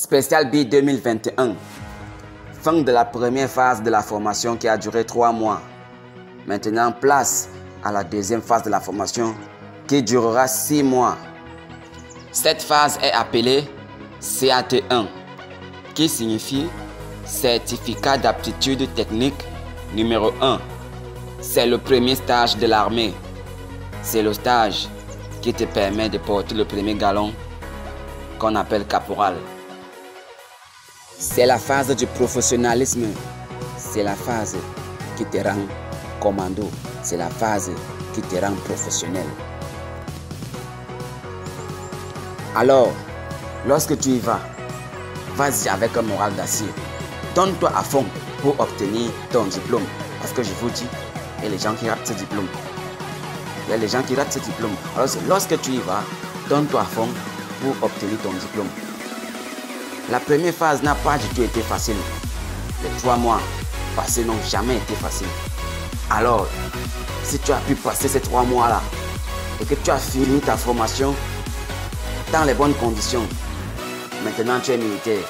Spécial B 2021. Fin de la première phase de la formation qui a duré 3 mois. Maintenant, place à la deuxième phase de la formation qui durera 6 mois. Cette phase est appelée CAT1, qui signifie Certificat d'aptitude technique numéro 1. C'est le premier stage de l'armée. C'est le stage qui te permet de porter le premier galon qu'on appelle caporal. C'est la phase du professionnalisme. C'est la phase qui te rend commando. C'est la phase qui te rend professionnel. Alors, lorsque tu y vas, vas-y avec un moral d'acier. Donne-toi à fond pour obtenir ton diplôme. Parce que je vous dis, il y a les gens qui ratent ce diplôme. Il y a les gens qui ratent ce diplôme. Alors, lorsque tu y vas, donne-toi à fond pour obtenir ton diplôme. La première phase n'a pas du tout été facile. Les 3 mois passés n'ont jamais été faciles. Alors, si tu as pu passer ces 3 mois-là et que tu as fini ta formation dans les bonnes conditions, maintenant tu es militaire,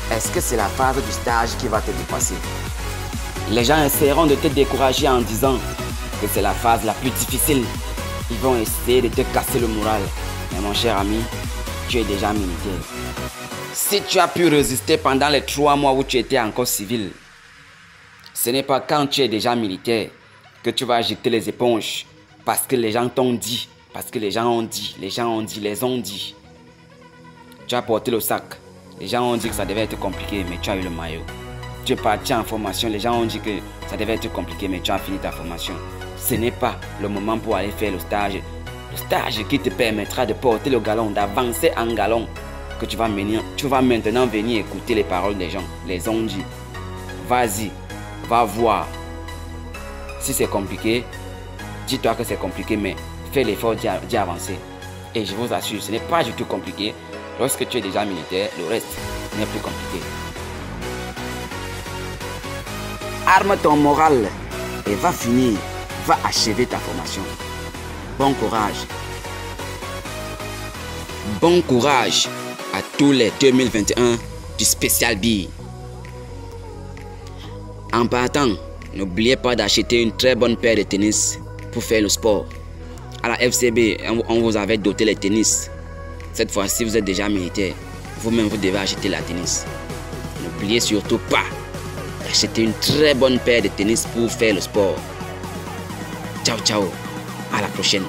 est-ce que c'est la phase du stage qui va te dépasser? Les gens essaieront de te décourager en disant que c'est la phase la plus difficile. Ils vont essayer de te casser le moral. Mais mon cher ami, tu es déjà militaire. Si tu as pu résister pendant les 3 mois où tu étais encore civil, ce n'est pas quand tu es déjà militaire que tu vas jeter les éponges parce que les gens t'ont dit, parce que les gens ont dit, les ont dit. Tu as porté le sac, les gens ont dit que ça devait être compliqué, mais tu as eu le maillot. Tu es parti en formation, les gens ont dit que ça devait être compliqué, mais tu as fini ta formation. Ce n'est pas le moment pour aller faire le stage qui te permettra de porter le galon, d'avancer en galon. Que tu vas maintenant venir écouter les paroles des gens. Les ont dit. Vas-y, va voir. Si c'est compliqué, dis-toi que c'est compliqué, mais fais l'effort d'y avancer. Et je vous assure, ce n'est pas du tout compliqué. Lorsque tu es déjà militaire, le reste n'est plus compliqué. Arme ton moral et va achever ta formation. Bon courage. Bon courage à tous les 2021 du Spécial B. En partant, n'oubliez pas d'acheter une très bonne paire de tennis pour faire le sport. À la FCB, on vous avait doté les tennis. Cette fois-ci, vous êtes déjà militaire. Vous-même, vous devez acheter la tennis. N'oubliez surtout pas d'acheter une très bonne paire de tennis pour faire le sport. Ciao, ciao. À la prochaine.